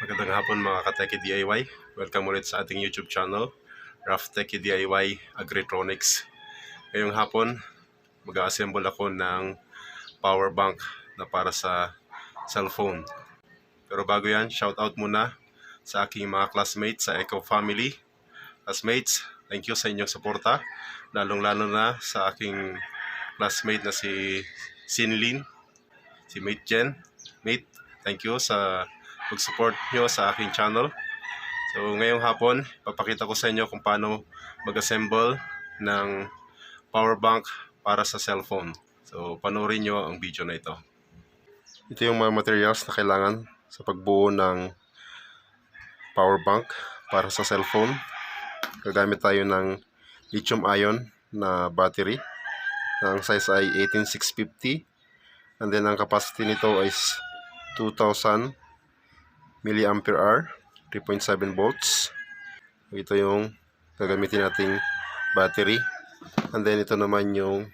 Magandang hapon mga ka-Techie DIY. Welcome ulit sa ating YouTube channel, Rough Techie DIY Agritronics. Ngayong hapon, mag-assemble ako ng power bank na para sa cellphone. Pero bago yan, shout out muna sa aking mga classmates sa Eco Family. Classmates, thank you sa inyong suporta. Lalong-lalo na sa aking classmate na si Sinlin, si Mate Jen. Mate, thank you sa pag-support nyo sa aking channel. So ngayong hapon, papakita ko sa inyo kung paano mag-assemble ng power bank para sa cellphone. So panoorin nyo ang video na ito. Ito yung mga materials na kailangan sa pagbuo ng power bank para sa cellphone. Gagamit tayo ng lithium-ion na battery na ang size ay 18650, and then ang capacity nito is 2000 mAh, 3.7 volts. Ito yung gagamitin nating battery, and then ito naman yung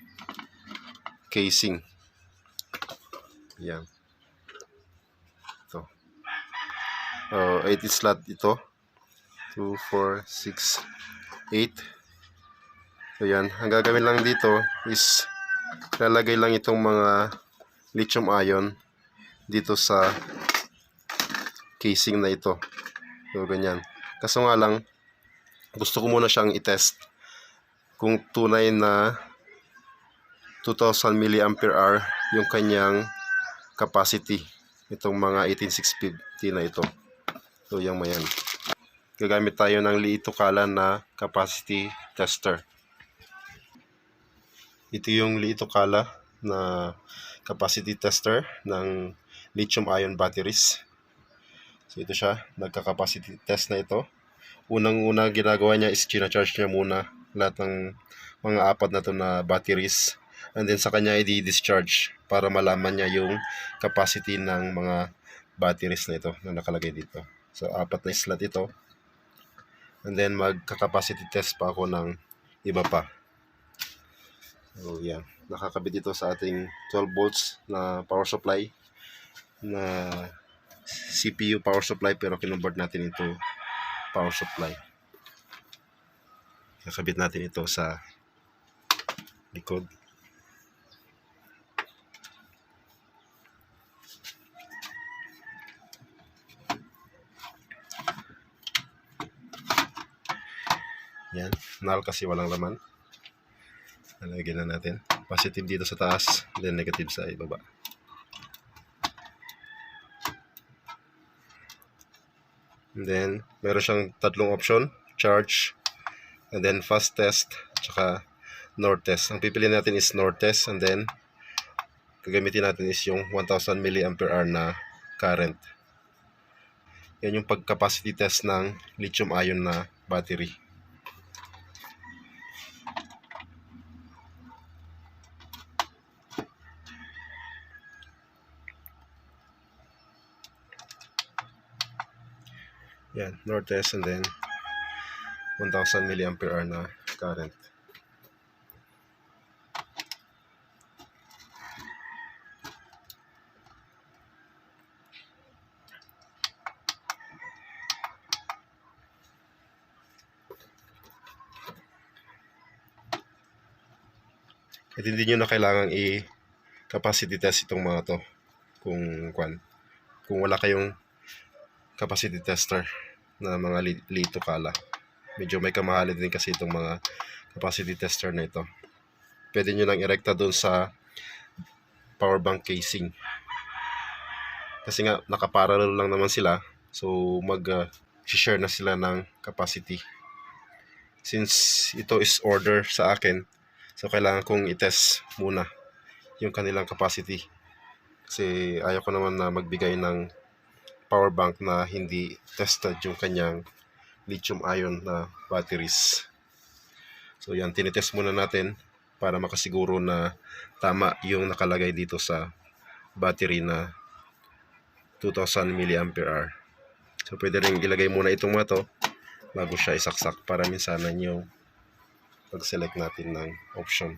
casing. Yan. Ito. 8 slot ito. 2, 4, 6, 8. So yan. Ang gagawin lang dito is lalagay lang itong mga lithium ion dito sa casing na ito. So ganyan. Kaso nga lang, gusto ko muna siyang i-test kung tunay na 2000 mAh yung kanyang capacity. Itong mga 18650 na ito. So yung mayan. Gagamit tayo ng liitokala na capacity tester. Ito yung liitokala na capacity tester ng lithium-ion batteries. So ito siya, nagka-capacity test na ito. Unang-una ginagawa niya is charge niya muna lahat ng mga apat na to na batteries. And then sa kanya i-discharge para malaman niya yung capacity ng mga batteries na ito na nakalagay dito. So 4 na slot ito. And then magka-capacity test pa ako ng iba pa. So yan, nakakabit ito sa ating 12 volts na power supply na CPU power supply, pero kinonvert natin into power supply. Nakabit natin ito sa likod. Yan, null kasi walang laman. Lalagyan na natin. Positive dito sa taas, then negative sa ibaba. And then, meron siyang tatlong option, charge, and then fast test, tsaka north test. Ang pipiliin natin is north test, and then gagamitin natin is yung 1000 mAh na current. Yan yung pag-capacity test ng lithium-ion na battery. Yan, north test, and then 1000 mAh na current. At hindi nyo na kailangan i-capacity test itong mga to kung wala kayong capacity tester na mga liitokala. Medyo may kamahalin din kasi itong mga capacity tester na ito. Pwede nyo lang irekta doon sa power bank casing. Kasi nga nakaparallel lang naman sila. So mag-share na sila ng capacity. Since ito is order sa akin, so kailangan kong i-test muna yung kanilang capacity. Kasi ayaw ko naman na magbigay ng power bank na hindi tested yung kanyang lithium-ion na batteries. So yan, tinitest muna natin para makasiguro na tama yung nakalagay dito sa battery na 2000 mAh. So pwede rin ilagay muna itong mga to bago siya isaksak para minsanan yung pag-select natin ng option.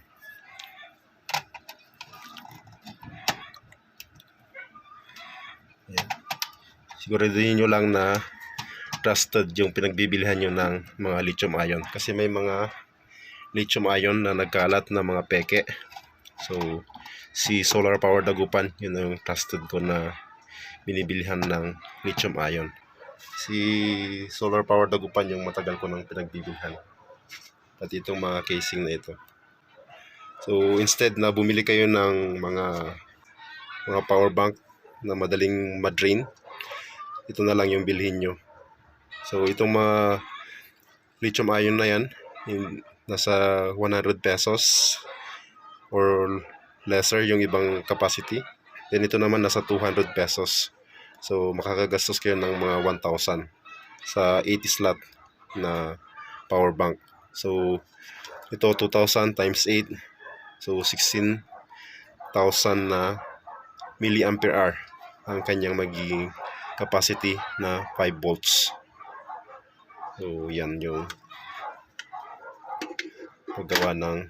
Yan. siguraduhin nyo lang na trusted yung pinagbibilihan nyo ng mga lithium ion. Kasi may mga lithium ion na nagkalat na mga peke. So, si Solar Power Dagupan, yun yung trusted ko na binibilihan ng lithium ion. Si Solar Power Dagupan yung matagal ko nang pinagbibilhan. At itong mga casing na ito. So, instead na bumili kayo ng mga power bank na madaling madrain, ito na lang yung bilhin nyo. So, itong mga lithium ion na yan, nasa 100 pesos or lesser yung ibang capacity. Then ito naman nasa 200 pesos. So, makakagastos kayo ng mga 1,000 sa 80 slot na power bank. So, ito 2,000 times 8. So, 16,000 na milliampere hour ang kanyang magiging capacity na 5 volts. So, yan yung paggawa ng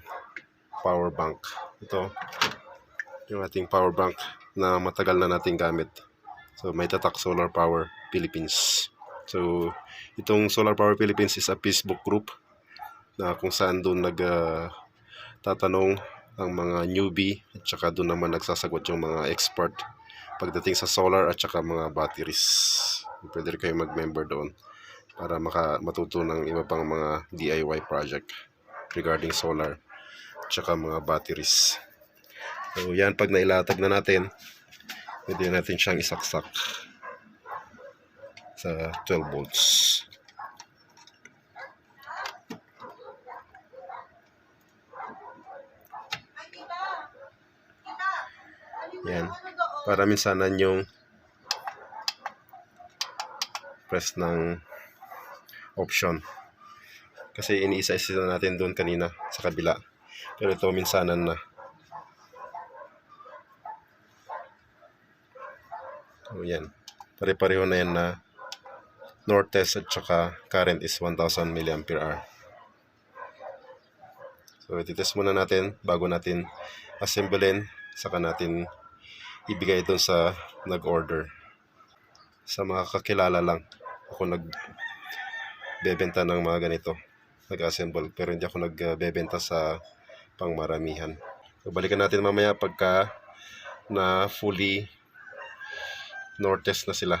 power bank. Ito, yung ating power bank na matagal na nating gamit. So, may tatak Solar Power Philippines. So, itong Solar Power Philippines is a Facebook group na kung saan doon tatanong ang mga newbie at saka doon naman nagsasagot yung mga expert pagdating sa solar at saka mga batteries. Pwede rin kayo mag-member doon para matuto ng iba pang mga DIY project regarding solar at saka mga batteries. So yan, pag nailatag na natin, pwede natin siyang isaksak sa 12 volts. Yan, para minsanan yung press ng option. Kasi iniisa-isa natin doon kanina sa kabila. Pero ito minsanan na. So yan, pare-pareho na yan na north test at saka current is 1,000 milliampere hour. So ititest muna natin bago natin assemblein, saka natin ibigay doon sa nag-order. Sa mga kakilala lang ako nagbebenta ng mga ganito, nag-assemble, pero hindi ako nagbebenta sa pangmaramihan. So balikan natin mamaya pagka na fully north test na sila.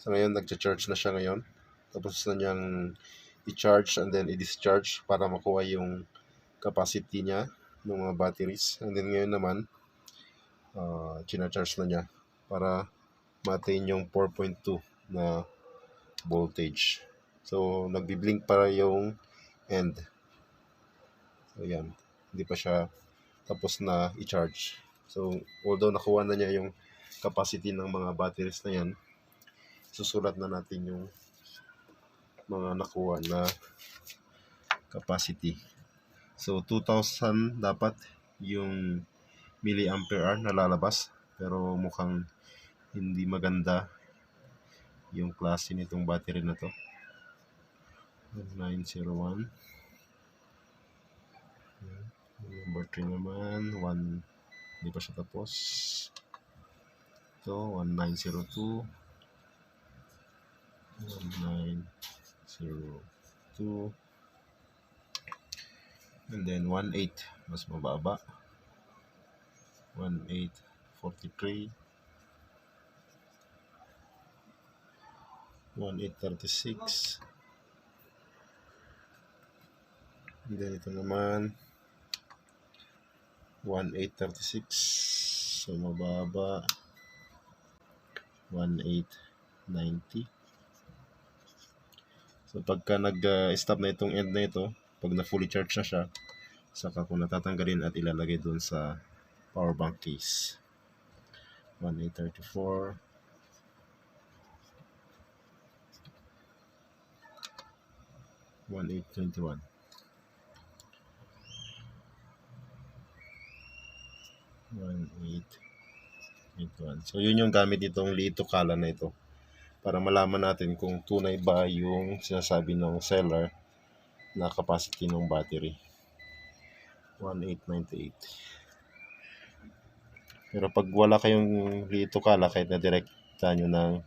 So ngayon nagcha-charge na siya ngayon. Tapos na niyang i-charge and then i-discharge para makuha yung capacity niya ng mga batteries. And then ngayon naman china-charge na niya para ma-attain yung 4.2 na voltage. So nagbi-blink para yung end. So yan, hindi pa siya tapos na i-charge. So although nakuha na niya yung capacity ng mga batteries na yan, susulat na natin yung mga nakuha na capacity. So 2,000 dapat yung milliampere hour na lalabas, pero mukhang hindi maganda yung klase nitong battery na to. 901. Number 3 naman 1, hindi pa siya tapos. Ito 1902, 1902, and then 18, mas mababa, 1843, 1836, and then ito naman 1836, so mababa, 1890. So pagka nag-stop na itong end na ito, pag na fully charge na siya, saka ko natatanggalin at ilalagay doon sa power bank case. 1834, 1821, 1821. So yun yung gamit itong liitokala na ito para malaman natin kung tunay ba yung sinasabi ng seller na capacity ng battery. 1898. Pero pag wala kayong liitokala, kahit na direct Saan nyo nang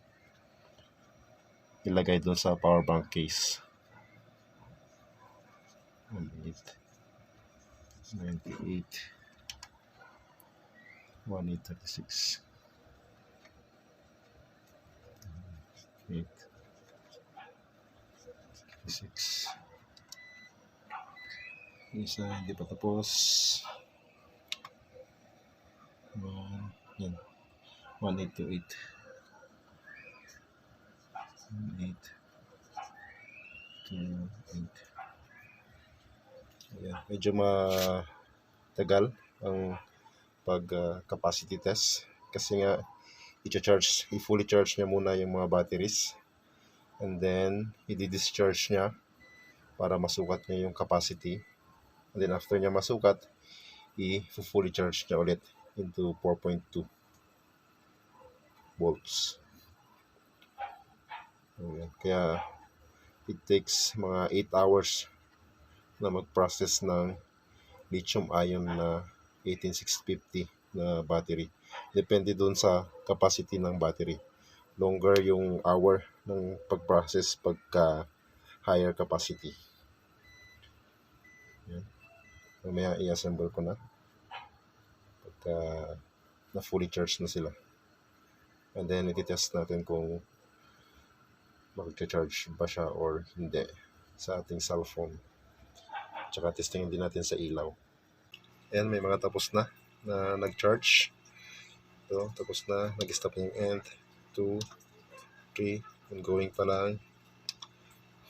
ilagay doon sa power bank case. 98, 1836, 836. Isa hindi pa tapos. Yan. 1828. 1828. Ayan. Medyo matagal ang pag capacity test kasi nga i-fully charge niya muna yung mga batteries and then i-discharge niya para masukat niya yung capacity, and then after niya masukat i-fully charge niya ulit into 4.2 volts. Ayan. Kaya it takes mga 8 hours na mag-process ng lithium-ion na 18650 na battery. Depende dun sa capacity ng battery. Longer yung hour ng pag-process pagka higher capacity. Yan. Mamaya i-assemble ko na pagka na fully charged na sila. And then i-test natin kung mag-charge ba siya or hindi sa ating cellphone. Tsaka testingin din natin sa ilaw. Ayan, may mga tapos na nag-charge. Ito, tapos na. Nag-stop yung end. 2, 3, ongoing pa lang.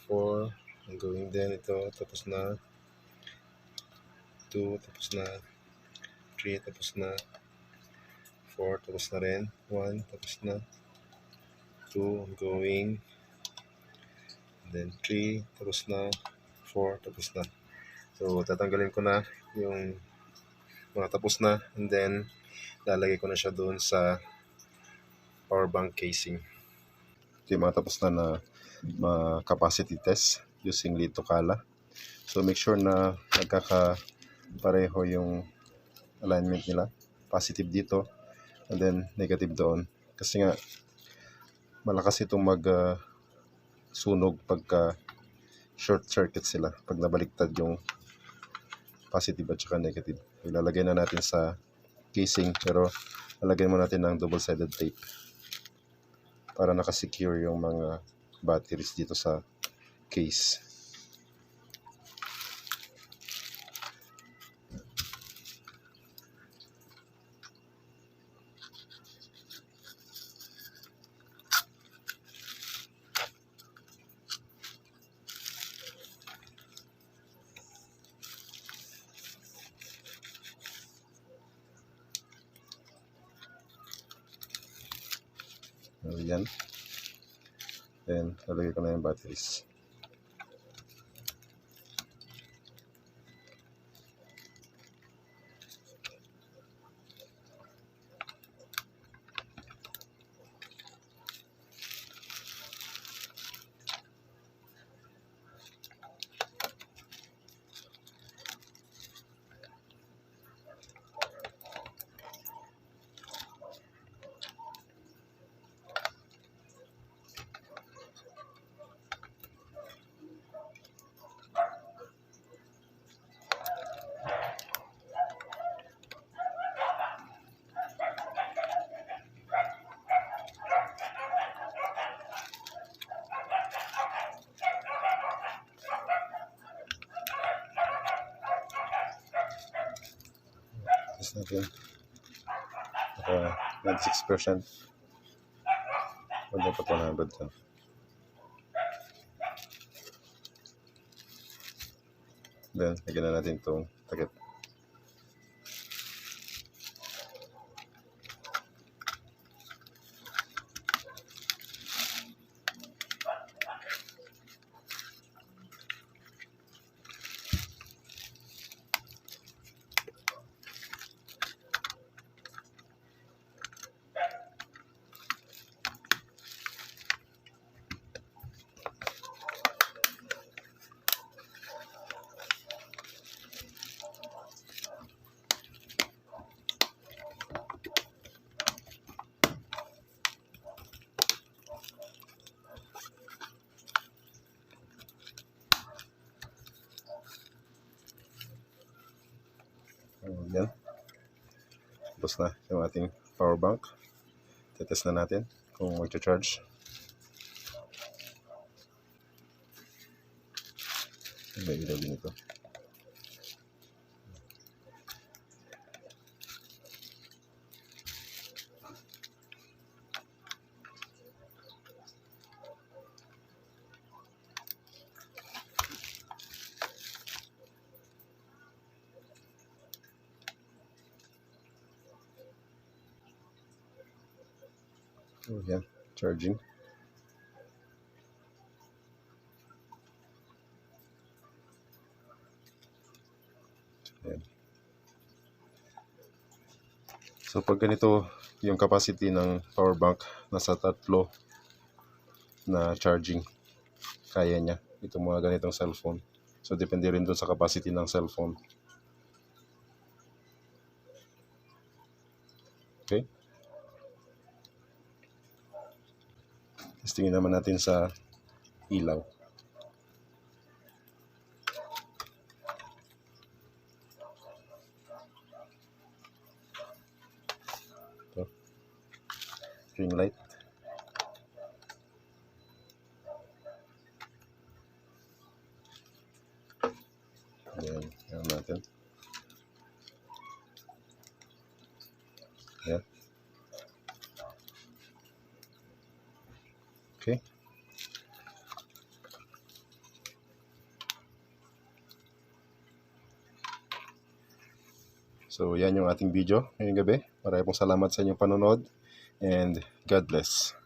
4, ongoing din. Ito, tapos na. 2, tapos na. 3, tapos na. 4, tapos na rin. 1, tapos na. 2, ongoing. And then 3, tapos na. 4, tapos na. So, tatanggalin ko na yung mga tapos na, and then lalagay ko na siya doon sa power bank casing. Ito yung mga tapos na capacity test using liitokala. So, make sure na nagkakapareho yung alignment nila. Positive dito, and then negative doon. Kasi nga, malakas itong sunog pagka short circuit sila. Pag nabaliktad yung positive at saka negative. Ilalagay na natin sa casing, pero lalagyan mo natin ng double-sided tape para nakasecure yung mga batteries dito sa case. Ayan. Then, lalagay ko na yung batteries. Test natin. 96%. Dapat 100 dyan. Then, lagyan na natin itong takip. Yan. Tapos na yung ating power bank. Tetest na natin kung mag-charge. May ilaw din ito. So, yan, charging. Yan. So pag ganito yung capacity ng power bank, nasa 3 na charging kaya niya itong mga ganitong cellphone. So depende rin dun sa capacity ng cellphone. Okay. Testingin naman natin sa ilaw. Ito. Ring light. Ayan, ayan natin. Ayan. Okay. So, yan yung ating video ngayong gabi. Maraming salamat sa inyong panonood and God bless.